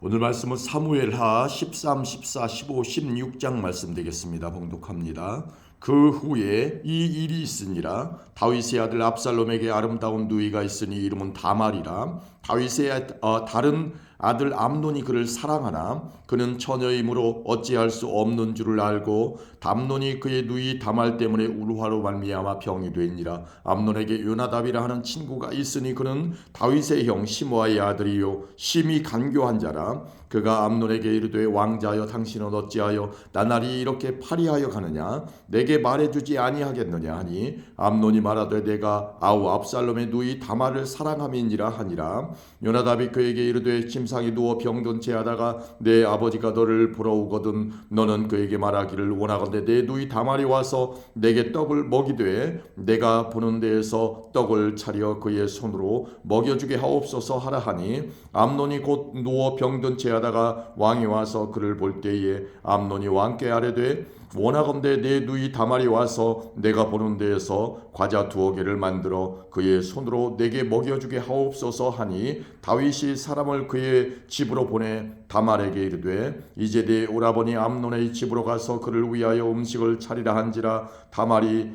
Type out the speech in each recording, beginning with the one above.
오늘 말씀은 사무엘하 13, 14, 15, 16장 말씀 되겠습니다. 봉독합니다. 그 후에 이 일이 있으니라. 다윗의 아들 압살롬에게 아름다운 누이가 있으니 이름은 다말이라. 다윗의 다른 아들 암논이 그를 사랑하나 그는 처녀이므로 어찌할 수 없는 줄을 알고 암논이 그의 누이 다말 때문에 울화로 말미암아 병이 되니라. 암논에게 요나답이라 하는 친구가 있으니 그는 다윗의 형 시므아의 아들이요 심히 간교한 자라. 그가 암논에게 이르되 왕자여 당신은 어찌하여 나날이 이렇게 파리하여 가느냐 내게 말해주지 아니하겠느냐 하니 암논이 말하되 내가 아우 압살롬의 누이 다말을 사랑함이니라 하니라. 요나답이 그에게 이르되 침상에 누워 병든 채하다가 내 아버지가 너를 보러 오거든 너는 그에게 말하기를 원하건대 내 누이 다말이 와서 내게 떡을 먹이되 내가 보는 데에서 떡을 차려 그의 손으로 먹여주게 하옵소서 하라 하니 암논이 곧 누워 병든 채하다가 왕이 와서 그를 볼 때에 암논이 왕께 아뢰되 원하건대 내 누이 다말이 와서 내가 보는 데에서 과자 2개를 만들어 그의 손으로 내게 먹여주게 하옵소서 하니 다윗이 사람을 그의 집으로 보내 다말에게 이르되 이제 내 오라버니 암논의 집으로 가서 그를 위하여 음식을 차리라 한지라. 다말이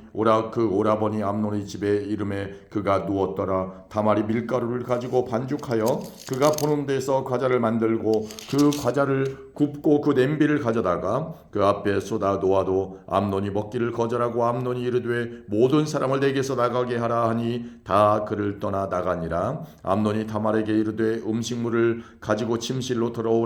그 오라버니 암논의 집에 이름에 그가 누웠더라. 다말이 밀가루를 가지고 반죽하여 그가 보는 데서 과자를 만들고 그 과자를 굽고 그 냄비를 가져다가 그 앞에 쏟아 놓아도 암논이 먹기를 거절하고 암논이 이르되 모든 사람을 내게서 나가게 하라 하니 다 그를 떠나 나가니라. 암논이 다말에게 이르되 음식물을 가지고 침실로 들어오라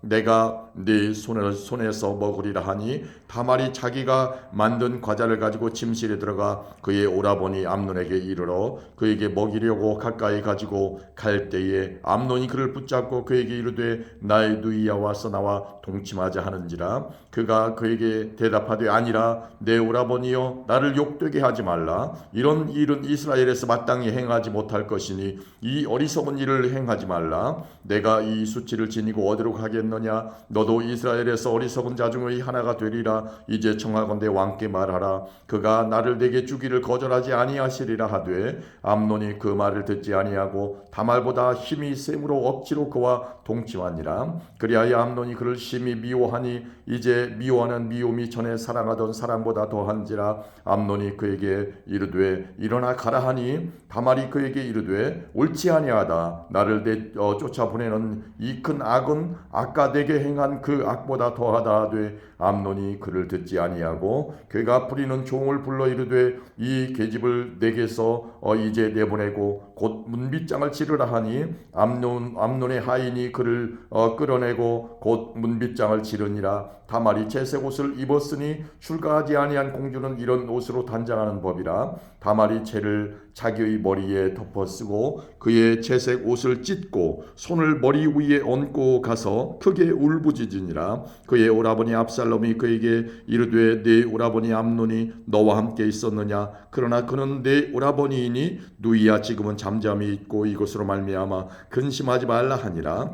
내가 네 손에서 먹으리라 하니 다말이 자기가 만든 과자를 가지고 침실에 들어가 그의 오라버니 암논에게 이르러 그에게 먹이려고 가까이 가지고 갈 때에 암논이 그를 붙잡고 그에게 이르되 나의 누이야 와서 나와 동침하자 하는지라. 그가 그에게 대답하되 아니라 내 오라버니여 나를 욕되게 하지 말라. 이런 일은 이스라엘에서 마땅히 행하지 못할 것이니 이 어리석은 일을 행하지 말라. 내가 이 수치를 지니고 어디로 가겠느냐. 너도 이스라엘에서 어리석은 자 중의 하나가 되리라. 이제 청하건대 왕께 말하라. 그가 나를 내게 주기를 거절하지 아니하시리라 하되 암논이 그 말을 듣지 아니하고 다말보다 힘이 셈으로 억지로 그와 동침하니라. 그리하여 암논이 그를 심히 미워하니 이제 미워하는 미움이 전에 사랑하던 사랑보다 더한지라. 암논이 그에게 이르되 일어나 가라 하니 다말이 그에게 이르되 옳지 아니하다. 나를 쫓아보내는 이 큰 악은 아까 내게 행한 그 악보다 더하다 하되 암논이 그를 듣지 아니하고 그가 부리는 종을 불러 이르되 이 계집을 내게서 이제 내보내고 곧 문빗장을 치르라 하니 암논의 하인이 그를 끌어내고 곧 문빗장을 치르니라. 다말이 채색 옷을 입었으니 출가하지 아니한 공주는 이런 옷으로 단장하는 법이라. 다말이 채를 자기의 머리에 덮어쓰고 그의 채색 옷을 찢고 손을 머리 위에 얹고 가서 크게 울부짖으니라. 그의 오라버니 압살롬이 그에게 이르되 네 오라버니 암논이 너와 함께 있었느냐. 그러나 그는 네 오라버니이니 누이야 지금은 잠잠히 있고 이것으로 말미암아 근심하지 말라 하니라.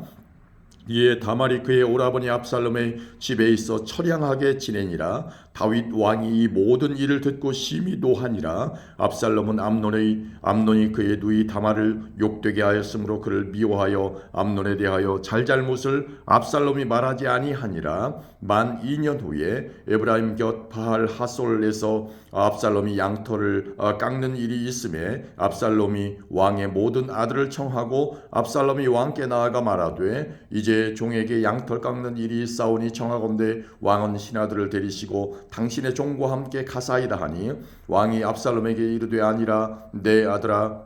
이에 다말이 그의 오라버니 압살롬의 집에 있어 처량하게 지내니라. 다윗 왕이 이 모든 일을 듣고 심히 노하니라. 압살롬은 암논이 그의 누이 다말을 욕되게 하였으므로 그를 미워하여 암논에 대하여 잘잘못을 압살롬이 말하지 아니하니라. 만 2년 후에 에브라임 곁 바알 하솔에서 압살롬이 양털을 깎는 일이 있음에 압살롬이 왕의 모든 아들을 청하고 압살롬이 왕께 나아가 말하되 이제 종에게 양털 깎는 일이 있사오니 청하건대 왕은 신하들을 데리시고 당신의 종과 함께 가사이다 하니 왕이 압살롬에게 이르되 아니라 내 아들아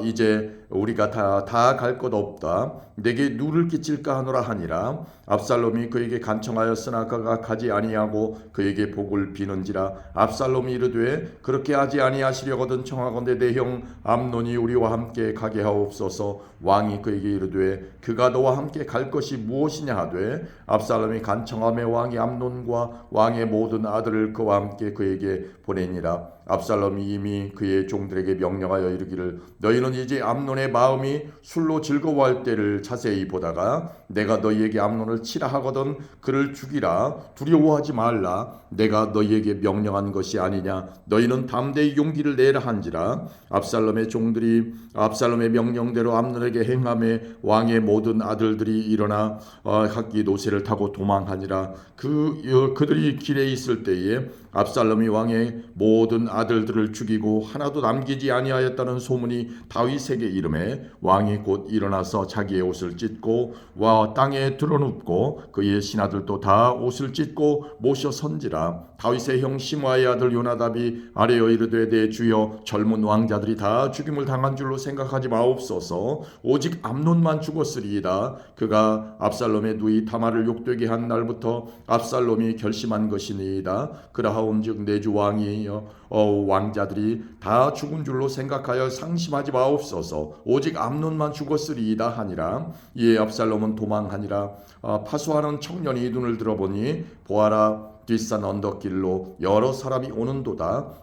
이제 우리가 다 갈 것 없다. 내게 누를 끼칠까 하노라 하니라. 압살롬이 그에게 간청하였으나 그가 가지 아니하고 그에게 복을 비는지라. 압살롬이 이르되 그렇게 하지 아니하시려거든 청하건대 내 형 암논이 우리와 함께 가게 하옵소서. 왕이 그에게 이르되 그가 너와 함께 갈 것이 무엇이냐 하되 압살롬이 간청하매 왕이 암논과 왕의 모든 아들을 그와 함께 그에게 보내니라. 압살롬이 이미 그의 종들에게 명령하여 이르기를 너희는 이제 암논의 시몬의 마음이 술로 즐거워할 때를 자세히 보다가 내가 너희에게 암논을 치라 하거든 그를 죽이라 두려워하지 말라 내가 너희에게 명령한 것이 아니냐 너희는 담대히 용기를 내라 한지라 압살롬의 종들이 압살롬의 명령대로 암논에게 행함에 왕의 모든 아들들이 일어나 각기 노새를 타고 도망하니라 그들이 길에 있을 때에 압살롬이 왕의 모든 아들들을 죽이고 하나도 남기지 아니하였다는 소문이 다윗에게 이르매 왕이 곧 일어나서 자기의 옷을 찢고 땅에 드러눕고 그의 신하들도 다 옷을 찢고 모셔 선지라 다윗의 형 시므아의 아들 요나답이 아뢰어 이르되 내 주여 젊은 왕자들이 다 죽임을 당한 줄로 생각하지 마옵소서 오직 암논만 죽었으리이다 그가 압살롬의 누이 다말을 욕되게 한 날부터 압살롬이 결심한 것이니이다 그러하온즉 내 주 왕이 왕자들이 다 죽은 줄로 생각하여 상심하지 마옵소서 오직 암논만 죽었으리이다 하니라 이에 압살롬은 도망하니라 파수하는 청년이 눈을 들어보니 보아라 뒷산 언덕길로 여러 사람이 오는도다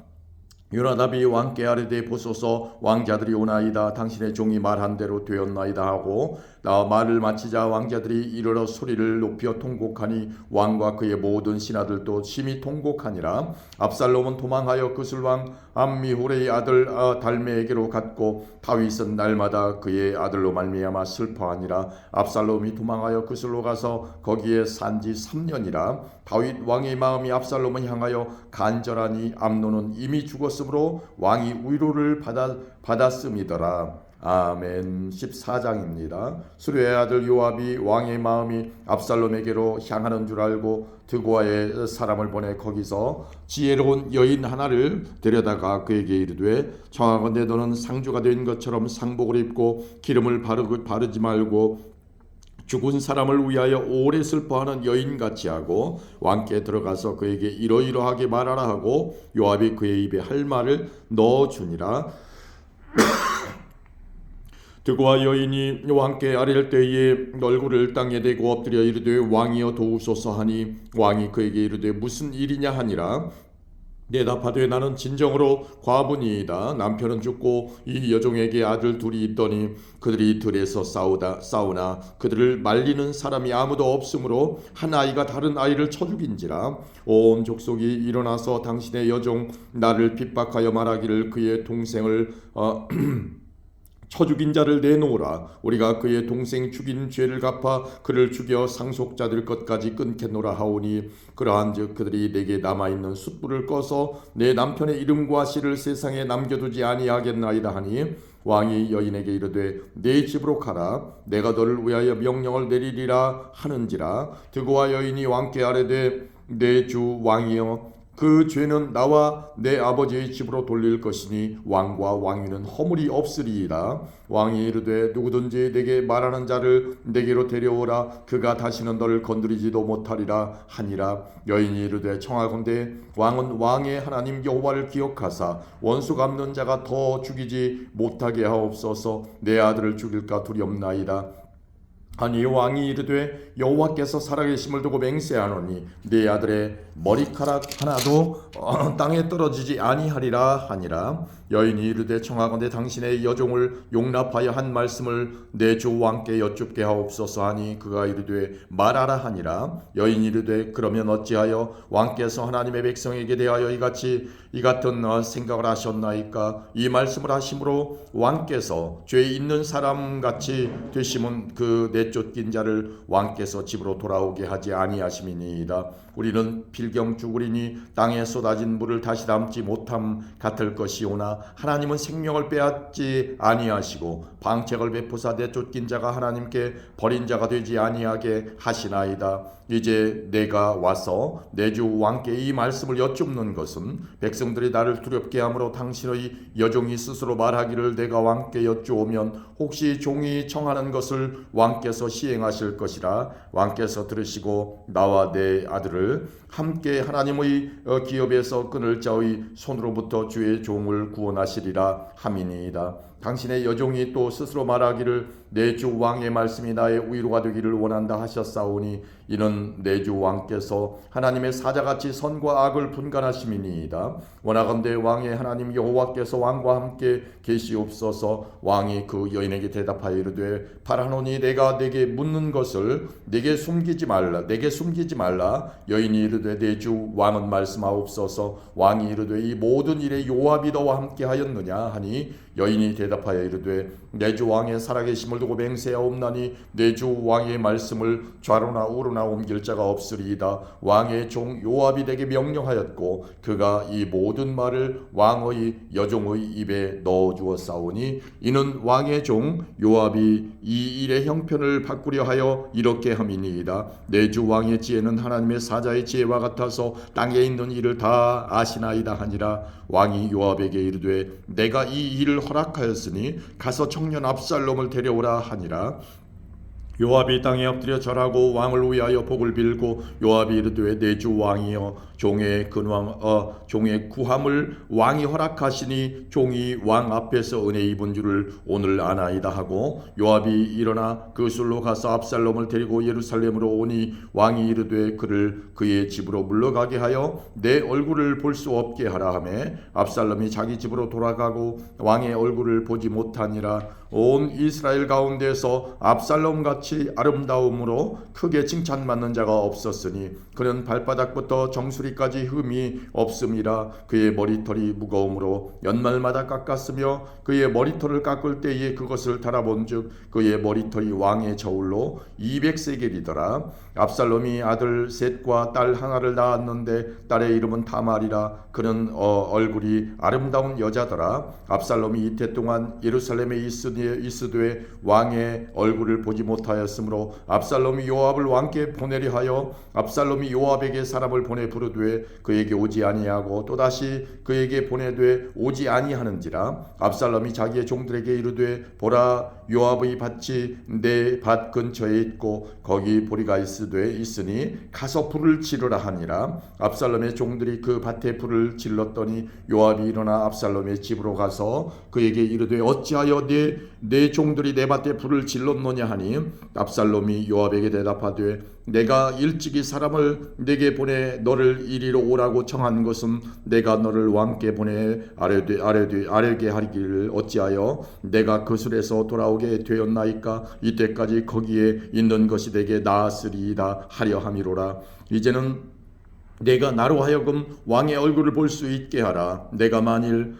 요나답이 왕께 아뢰되 보소서 왕자들이 오나이다 당신의 종이 말한 대로 되었나이다 하고 나 말을 마치자 왕자들이 이르러 소리를 높여 통곡하니 왕과 그의 모든 신하들도 심히 통곡하니라 압살롬은 도망하여 그술왕 암미후레의 아들 달메에게로 갔고 다윗은 날마다 그의 아들로 말미암아 슬퍼하니라 압살롬이 도망하여 그술로 가서 거기에 산지 3년이라 다윗 왕의 마음이 압살롬을 향하여 간절하니 암논은 이미 죽었으므로 왕이 위로를 받았음이더라. 아멘. 14장입니다. 수르의 아들 요압이 왕의 마음이 압살롬에게로 향하는 줄 알고 드고아의 사람을 보내 거기서 지혜로운 여인 하나를 데려다가 그에게 이르되 청하건대 너는 상주가 된 것처럼 상복을 입고 기름을 바르지 말고 죽은 사람을 위하여 오래 슬퍼하는 여인같이 하고 왕께 들어가서 그에게 이러이러하게 말하라 하고 요압이 그의 입에 할 말을 넣어주니라. 드고아 여인이 왕께 아뢰를 때에 얼굴을 땅에 대고 엎드려 이르되 왕이여 도우소서 하니 왕이 그에게 이르되 무슨 일이냐 하니라. 대답하되 나는 진정으로 과부니이다. 남편은 죽고 이 여종에게 아들 둘이 있더니 그들이 들에서 싸우나 그들을 말리는 사람이 아무도 없으므로 한 아이가 다른 아이를 쳐 죽인지라. 온 족속이 일어나서 당신의 여종 나를 핍박하여 말하기를 그의 동생을 쳐 죽인 자를 내놓으라. 우리가 그의 동생 죽인 죄를 갚아 그를 죽여 상속자들 것까지 끊겠노라 하오니 그러한즉 그들이 내게 남아있는 숯불을 꺼서 내 남편의 이름과 씨를 세상에 남겨두지 아니하겠나이다 하니 왕이 여인에게 이르되 내 집으로 가라. 내가 너를 위하여 명령을 내리리라 하는지라. 드고아 여인이 왕께 아뢰되 내 주 왕이여 그 죄는 나와 내 아버지의 집으로 돌릴 것이니 왕과 왕위는 허물이 없으리이다. 왕이 이르되 누구든지 내게 말하는 자를 내게로 데려오라. 그가 다시는 너를 건드리지도 못하리라 하니라. 여인이 이르되 청하건대 왕은 왕의 하나님 여호와를 기억하사 원수 갚는 자가 더 죽이지 못하게 하옵소서. 내 아들을 죽일까 두렵나이다. 아니 왕이 이르되 여호와께서 살아계심을 두고 맹세하노니 네 아들의 머리카락 하나도 땅에 떨어지지 아니하리라 하니라. 여인이 이르되 청하건대 당신의 여종을 용납하여 한 말씀을 내 주 왕께 여쭙게 하옵소서 하니 그가 이르되 말하라 하니라. 여인이 이르되 그러면 어찌하여 왕께서 하나님의 백성에게 대하여 이 같은 생각을 하셨나이까. 이 말씀을 하심으로 왕께서 죄 있는 사람같이 되심은 그 내쫓긴 자를 왕께서 집으로 돌아오게 하지 아니하심이니이다. 우리는 필경 죽으리니 땅에 쏟아진 물을 다시 담지 못함 같을 것이오나 하나님은 생명을 빼앗지 아니하시고 방책을 베푸사 내쫓긴 자가 하나님께 버린 자가 되지 아니하게 하시나이다. 이제 내가 와서 내 주 왕께 이 말씀을 여쭙는 것은 백성들이 나를 두렵게 하므로 당신의 여종이 스스로 말하기를 내가 왕께 여쭈오면 혹시 종이 청하는 것을 왕께서 시행하실 것이라. 왕께서 들으시고 나와 내 아들을 함께 하나님의 기업에서 끊을 자의 손으로부터 주의 종을 구원하시리라 함이니이다. 당신의 여종이 또 스스로 말하기를 내 주 왕의 말씀이 나의 위로가 되기를 원한다 하셨사오니 이는 내 주 왕께서 하나님의 사자같이 선과 악을 분간하심이니이다. 원하건대 왕의 하나님 여호와께서 왕과 함께 계시옵소서. 왕이 그 여인에게 대답하여 이르되 바라노니 내가 내게 묻는 것을 내게 숨기지 말라. 여인이 이르되 내 주 왕은 말씀하옵소서. 왕이 이르되 이 모든 일에 요압이 너와 함께 하였느냐 하니 여인이 대답하여 이르되 내 주 왕의 살아계심을 두고 맹세하옵나니 내 주 왕의 말씀을 좌로나 우로나 옮길 자가 없으리이다. 왕의 종 요압이 내게 명령하였고 그가 이 모든 말을 왕의 여종의 입에 넣어 주었사오니 이는 왕의 종 요압이 이 일의 형편을 바꾸려 하여 이렇게 함이니이다. 내 주 왕의 지혜는 하나님의 사자의 지혜와 같아서 땅에 있는 일을 다 아시나이다 하니라. 왕이 요압에게 이르되 내가 이 일을 허락하였으니 가서 청년 압살롬을 데려오라 하니라. 요압이 땅에 엎드려 절하고 왕을 위하여 복을 빌고 요압이 이르되 내 주 왕이여 종의 구함을 왕이 허락하시니 종이 왕 앞에서 은혜 입은 줄을 오늘 아나이다 하고 요압이 일어나 그 술로 가서 압살롬을 데리고 예루살렘으로 오니 왕이 이르되 그를 그의 집으로 물러가게 하여 내 얼굴을 볼 수 없게 하라 하매 압살롬이 자기 집으로 돌아가고 왕의 얼굴을 보지 못하니라. 온 이스라엘 가운데서 압살롬 같이 아름다움으로 크게 칭찬받는 자가 없었으니 그는 발바닥부터 정수리까지 흠이 없음이라. 그의 머리털이 무거움으로 연말마다 깎았으며 그의 머리털을 깎을 때에 그것을 달아본즉 그의 머리털이 왕의 저울로 200세겔이더라. 압살롬이 아들 셋과 딸 하나를 낳았는데 딸의 이름은 다말이라. 그는 얼굴이 아름다운 여자더라. 압살롬이 이태 동안 예루살렘에 있으되 왕의 얼굴을 보지 못하였으므로 압살롬이 요압을 왕께 보내려 하여 압살롬이 요압에게 사람을 보내 부르되 그에게 오지 아니하고 또다시 그에게 보내되 오지 아니하는지라. 압살롬이 자기의 종들에게 이르되 보라 요압의 밭이 내 밭 근처에 있고 거기 보리가 있으니 가서 불을 지르라 하니라. 압살롬의 종들이 그 밭에 불을 질렀더니 요압이 일어나 압살롬의 집으로 가서 그에게 이르되 어찌하여 내 종들이 내 밭에 불을 질렀느냐 하니 압살롬이 요압에게 대답하되 내가 일찍이 사람을 내게 보내 너를 이리로 오라고 청한 것은 내가 너를 왕께 보내 아뢰게 하기를 어찌하여 내가 그 술에서 돌아오게 되었나이까. 이때까지 거기에 있는 것이 내게 나았으리이다 하려 함이로라. 이제는 내가 나로 하여금 왕의 얼굴을 볼 수 있게 하라. 내가 만일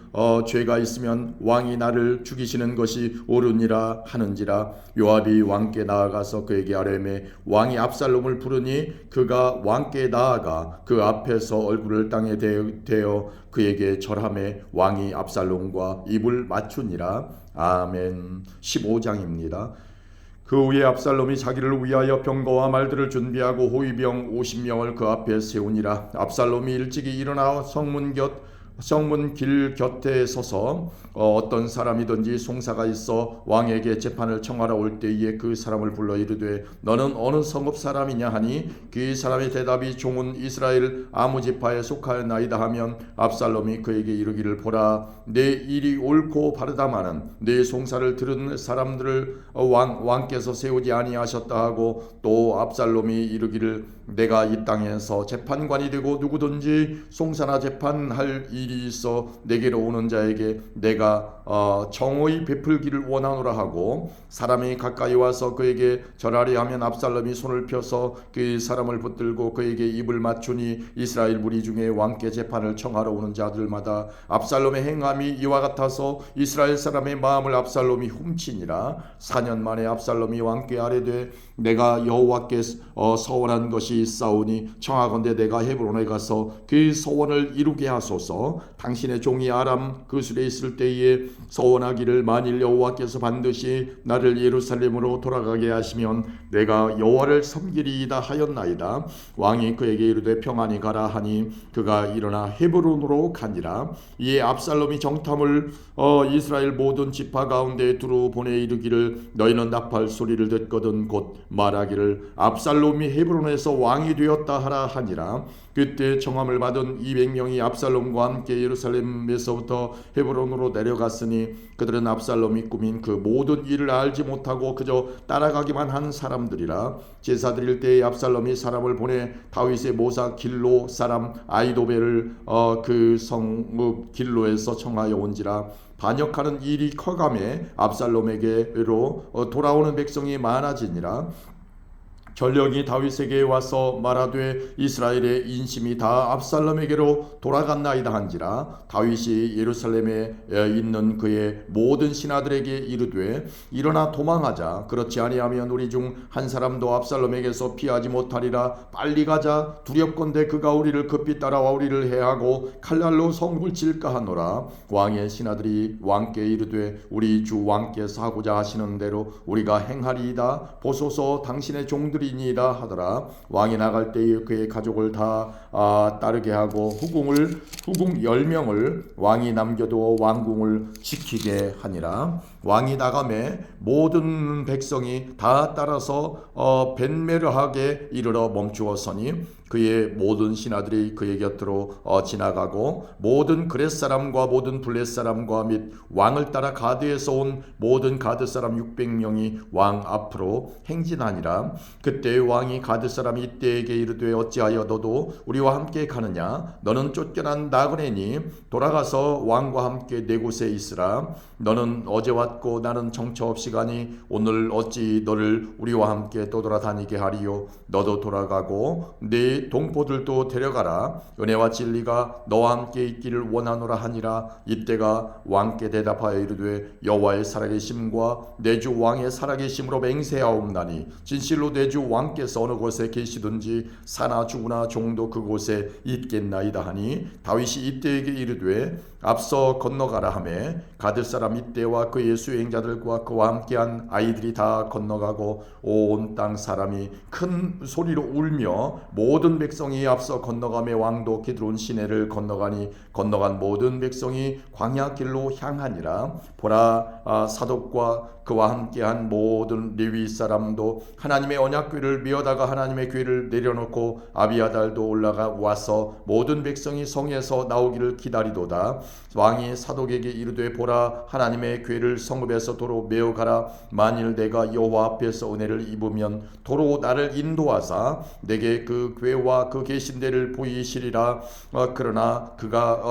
죄가 있으면 왕이 나를 죽이시는 것이 옳으니라 하는지라. 요압이 왕께 나아가서 그에게 아뢰매 왕이 압살롬을 부르니 그가 왕께 나아가 그 앞에서 얼굴을 땅에 대어 그에게 절하매 왕이 압살롬과 입을 맞추니라. 아멘. 15장입니다. 그 후에 압살롬이 자기를 위하여 병거와 말들을 준비하고 호위병 50명을 그 앞에 세우니라. 압살롬이 일찍이 일어나 성문 길 곁에 서서 어떤 사람이든지 송사가 있어 왕에게 재판을 청하러 올 때에 그 사람을 불러 이르되 너는 어느 성읍 사람이냐 하니 그 사람의 대답이 종은 이스라엘 아무 지파에 속하였나이다 하면 압살롬이 그에게 이르기를 보라 내 일이 옳고 바르다마는 내 송사를 들은 사람들을 왕께서 세우지 아니하셨다 하고 또 압살롬이 이르기를 내가 이 땅에서 재판관이 되고 누구든지 송사나 재판할 일이 있어 내게로 오는 자에게 내가 정의 베풀기를 원하노라 하고 사람이 가까이 와서 그에게 절하려 하면 압살롬이 손을 펴서 그 사람을 붙들고 그에게 입을 맞추니 이스라엘 무리 중에 왕께 재판을 청하러 오는 자들마다 압살롬의 행함이 이와 같아서 이스라엘 사람의 마음을 압살롬이 훔치니라. 4년 만에 압살롬이 왕께 아뢰되 내가 여호와께 서원한 것이 있사오니 청하건대 내가 헤브론에 가서 그 서원을 이루게 하소서. 당신의 종이 아람 그술에 있을 때에 서원하기를 만일 여호와께서 반드시 나를 예루살렘으로 돌아가게 하시면 내가 여호와를 섬기리이다 하였나이다. 왕이 그에게 이르되 평안히 가라 하니 그가 일어나 헤브론으로 가니라. 이에 압살롬이 정탐을 이스라엘 모든 지파 가운데 두루 보내 이르기를 너희는 나팔 소리를 듣거든 곧 말하기를 압살롬이 헤브론에서 왕이 되었다 하라 하니라. 그때 청함을 받은 200명이 압살롬과 함께 예루살렘에서부터 헤브론으로 내려갔으니 알았으니 그들은 압살롬이 꾸민 그 모든 일을 알지 못하고 그저 따라가기만 한 사람들이라. 제사 드릴 때에 압살롬이 사람을 보내 다윗의 모사 길로 사람 아히도벨을 그 성 길로에서 청하여 온지라. 반역하는 일이 커감에 압살롬에게로 돌아오는 백성이 많아지니라. 전령이 다윗에게 와서 말하되 이스라엘의 인심이 다 압살롬에게로 돌아갔나이다 한지라. 다윗이 예루살렘에 있는 그의 모든 신하들에게 이르되 일어나 도망하자. 그렇지 아니하면 우리 중 한 사람도 압살롬에게서 피하지 못하리라. 빨리 가자. 두렵건대 그가 우리를 급히 따라와 우리를 해하고 칼날로 성읍을 칠까 하노라. 왕의 신하들이 왕께 이르되 우리 주 왕께서 하고자 하시는 대로 우리가 행하리이다. 보소서 당신의 종들이 이니이다 하더라. 왕이 나갈 때에 그의 가족을 다 따르게 하고 후궁 10명을 왕이 남겨두어 왕궁을 지키게 하니라. 왕이 나가매 모든 백성이 다 따라서 벤메르하게 이르러 멈추었으니 그의 모든 신하들이 그의 곁으로 지나가고 모든 그렛 사람과 모든 블렛 사람과 및 왕을 따라 가드에서 온 모든 가드 사람 600명이 왕 앞으로 행진하니라. 그때 왕이 가드 사람 이때에게 이르되 어찌하여 너도 우리와 함께 가느냐? 너는 쫓겨난 나그네니 돌아가서 왕과 함께 네 곳에 있으라. 너는 어제 왔고 나는 정처 없이 가니 오늘 어찌 너를 우리와 함께 떠돌아다니게 하리요? 너도 돌아가고 네 동포들도 데려가라. 은혜와 진리가 너와 함께 있기를 원하노라 하니라. 이때가 왕께 대답하여 이르되 여호와의 살아계심과 내 주 왕의 살아계심으로 맹세하옵나니 진실로 내 주 왕께서 어느 곳에 계시든지 사나 죽으나 종도 그곳에 있겠나이다 하니 다윗이 이때에게 이르되 앞서 건너가라 하매 가드 사람 이때와 그의 수행자들과 그와 함께한 아이들이 다 건너가고 온 땅 사람이 큰 소리로 울며 모든 백성이 앞서 건너가며 왕도 기드론 시내를 건너가니 건너간 모든 백성이 광야 길로 향하니라. 보라 사독과 그와 함께한 모든 레위 사람도 하나님의 언약궤를 메어다가 하나님의 궤를 내려놓고 아비아달도 올라가 와서 모든 백성이 성에서 나오기를 기다리도다. 왕이 사독에게 이르되 보라 하나님의 궤를 성읍에서 도로 메어가라. 만일 내가 여호와 앞에서 은혜를 입으면 도로 나를 인도하사 내게 그 궤와 그 계신 데를 보이시리라. 그러나 그가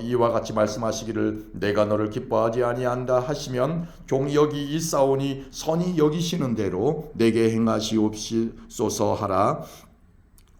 이와 같이 말씀하시기를 내가 너를 기뻐하지 아니한다 하시면 종이 여기 있사오니 선히 여기시는 대로 내게 행하시옵소서 하라.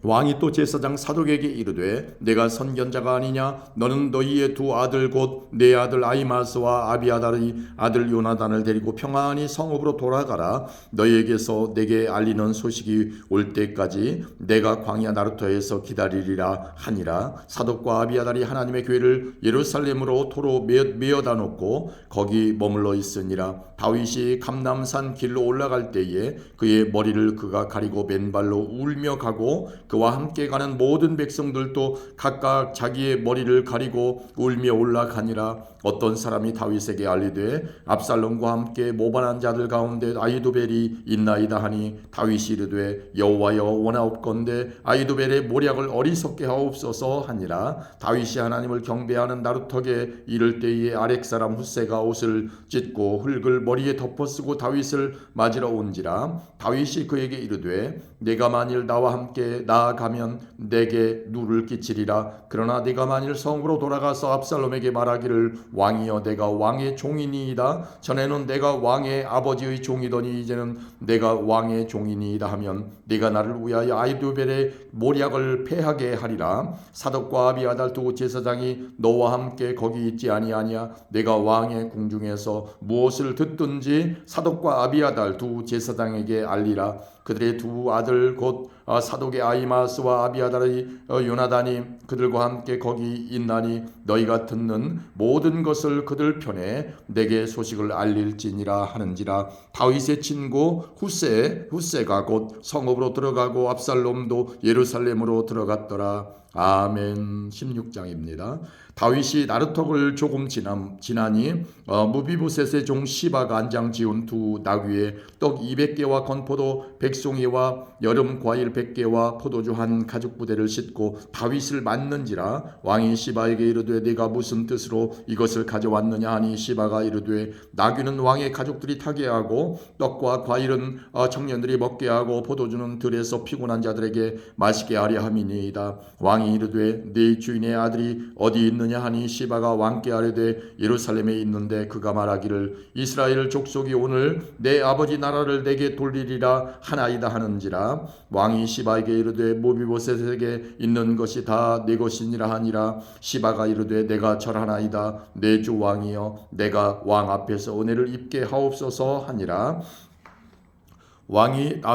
왕이 또 제사장 사독에게 이르되 내가 선견자가 아니냐? 너는 너희의 두 아들 곧 내 아들 아히마스와 아비아달의 아들 요나단을 데리고 평안히 성읍으로 돌아가라. 너희에게서 내게 알리는 소식이 올 때까지 내가 광야 나루터에서 기다리리라 하니라. 사독과 아비아달이 하나님의 궤를 예루살렘으로 도로 메어다 놓고 거기 머물러 있으니라. 다윗이 감람산 길로 올라갈 때에 그의 머리를 그가 가리고 맨발로 울며 가고 그와 함께 가는 모든 백성들도 각각 자기의 머리를 가리고 울며 올라가니라. 어떤 사람이 다윗에게 알리되 압살롬과 함께 모반한 자들 가운데 아히도벨이 있나이다 하니 다윗이 이르되 여호와여 원하옵건대 아히도벨의 모략을 어리석게 하옵소서 하니라. 다윗이 하나님을 경배하는 나루턱에 이를 때에 아렉 사람 후세가 옷을 찢고 흙을 머리에 덮어쓰고 다윗을 맞으러 온지라. 다윗이 그에게 이르되 내가 만일 나와 함께 나아가면 내게 누를 끼치리라. 그러나 네가 만일 성으로 돌아가서 압살롬에게 말하기를 왕이여 내가 왕의 종이니이다. 전에는 내가 왕의 아버지의 종이더니 이제는 내가 왕의 종이니이다 하면 네가 나를 위하여 아히도벨의 모략을 패하게 하리라. 사독과 아비아달 두 제사장이 너와 함께 거기 있지 아니하냐? 내가 왕의 궁중에서 무엇을 듣든지 사독과 아비아달 두 제사장에게 알리라. 그들의 두 아들 곧 사독의 아히마스와 아비아달의 요나단이 그들과 함께 거기 있나니 너희가 듣는 모든 것을 그들 편에 내게 소식을 알릴지니라 하는지라. 다윗의 친구 후세가 곧 성읍으로 들어가고 압살롬도 예루살렘으로 들어갔더라. 아멘. 16장입니다. 다윗이 나루턱을 조금 지나니 무비보셋의 종 시바가 안장 지은 두 나귀에 떡 200개와 건포도 백송이와 여름 과일 100개와 포도주 한 가죽 부대를 싣고 다윗을 맞는지라. 왕이 시바에게 이르되 네가 무슨 뜻으로 이것을 가져왔느냐 하니 시바가 이르되 나귀는 왕의 가족들이 타게 하고 떡과 과일은 청년들이 먹게 하고 포도주는 들에서 피곤한 자들에게 마시게 하려 함이니이다. 왕이 이르되 네 주인의 아들이 어디 있느냐 하니 시바가 왕께 아뢰되 예루살렘에 있는데 그가 말하기를 이스라엘 족속이 오늘 내 아버지 나라를 내게 돌리리라 하나이다 하는지라. 왕이 시바에게 이르되 모비보셋에게 있는 것이 다 내 것이니라 하니라. 시바가 이르되 내가 절하나이다. 내 주 왕이여 내가 왕 앞에서 은혜를 입게 하옵소서 하니라.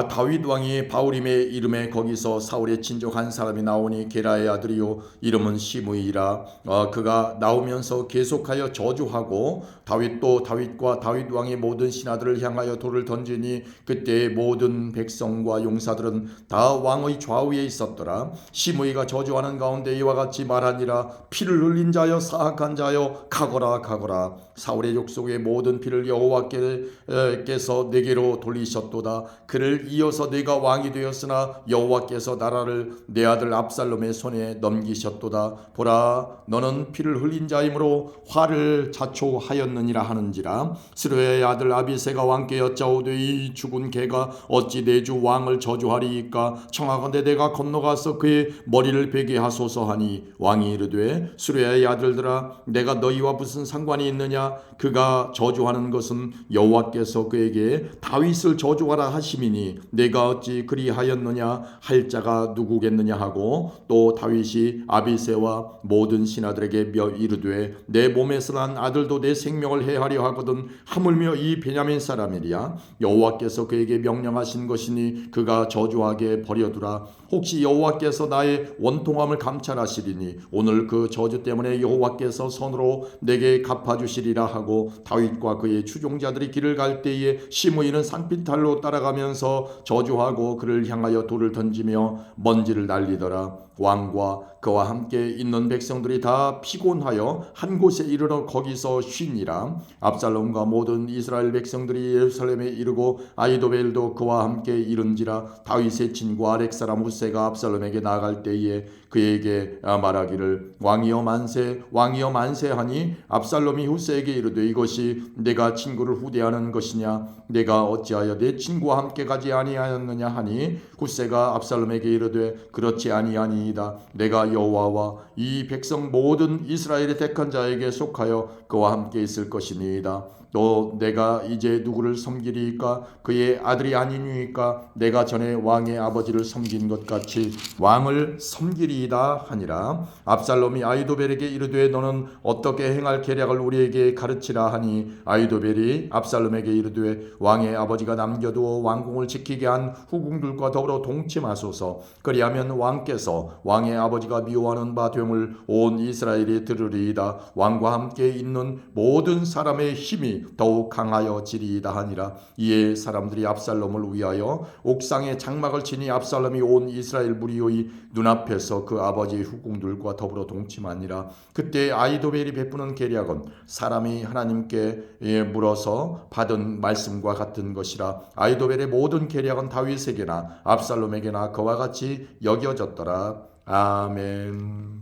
다윗 왕이 바울임의 이름에 거기서 사울의 친족 한 사람이 나오니 게라의 아들이요 이름은 시므이라. 그가 나오면서 계속하여 저주하고 다윗과 다윗 왕의 모든 신하들을 향하여 돌을 던지니 그때 모든 백성과 용사들은 다 왕의 좌우에 있었더라. 시므이가 저주하는 가운데 이와 같이 말하니라. 피를 흘린 자여 사악한 자여 가거라. 사울의 족속의 모든 피를 여호와께서 내게로 돌리셨도다. 그를 이어서 내가 왕이 되었으나 여호와께서 나라를 내 아들 압살롬의 손에 넘기셨도다. 보라 너는 피를 흘린 자이므로 화를 자초하였느니라 하는지라. 스루야의 아들 아비새가 왕께 여짜오되 이 죽은 개가 어찌 내 주 왕을 저주하리이까. 청하건대 내가 건너가서 그의 머리를 베게 하소서 하니 왕이 이르되 스루야의 아들들아 내가 너희와 무슨 상관이 있느냐. 그가 저주하는 것은 여호와께서 그에게 다윗을 저주하라 하심이니 내가 어찌 그리하였느냐 할 자가 누구겠느냐 하고 또 다윗이 아비새와 모든 신하들에게 이르되 내 몸에서 난 아들도 내 생명을 해하려 하거든 하물며 이 베냐민 사람이랴. 여호와께서 그에게 명령하신 것이니 그가 저주하게 버려두라. 혹시 여호와께서 나의 원통함을 감찰하시리니 오늘 그 저주 때문에 여호와께서 손으로 내게 갚아주시리라 하고 다윗과 그의 추종자들이 길을 갈 때에 시므이는 산비탈로 따라가면서 저주하고 그를 향하여 돌을 던지며 먼지를 날리더라. 왕과 그와 함께 있는 백성들이 다 피곤하여 한 곳에 이르러 거기서 쉬니라. 압살롬과 모든 이스라엘 백성들이 예루살렘에 이르고 아히도벨도 그와 함께 이른지라. 다윗의 친구 아렉 사람 후세가 압살롬에게 나아갈 때에 그에게 말하기를 왕이여 만세 하니 압살롬이 후세에게 이르되 이것이 내가 친구를 후대하는 것이냐. 내가 어찌하여 내 친구와 함께 가지 아니하였느냐 하니 후세가 압살롬에게 이르되 그렇지 아니하니이다. 내가 여호와와 이 백성 모든 이스라엘의 택한 자에게 속하여 그와 함께 있을 것이니이다. 또 내가 이제 누구를 섬기리이까. 그의 아들이 아니니까 내가 전에 왕의 아버지를 섬긴 것 같이 왕을 섬기리이다 하니라. 압살롬이 아히도벨에게 이르되 너는 어떻게 행할 계략을 우리에게 가르치라 하니 아히도벨이 압살롬에게 이르되 왕의 아버지가 남겨두어 왕궁을 지키게 한 후궁들과 더불어 동침하소서. 그리하면 왕께서 왕의 아버지가 미워하는 바 됨을 온 이스라엘이 들으리이다. 왕과 함께 있는 모든 사람의 힘이 더욱 강하여지리이다 하니라. 이에 사람들이 압살롬을 위하여 옥상에 장막을 치니 압살롬이 온 이스라엘 무리의 눈앞에서 그 아버지의 후궁들과 더불어 동침하니라. 그때 아히도벨이 베푸는 계략은 사람이 하나님께 물어서 받은 말씀과 같은 것이라. 아히도벨의 모든 계략은 다윗에게나 압살롬에게나 그와 같이 여겨졌더라. 아멘.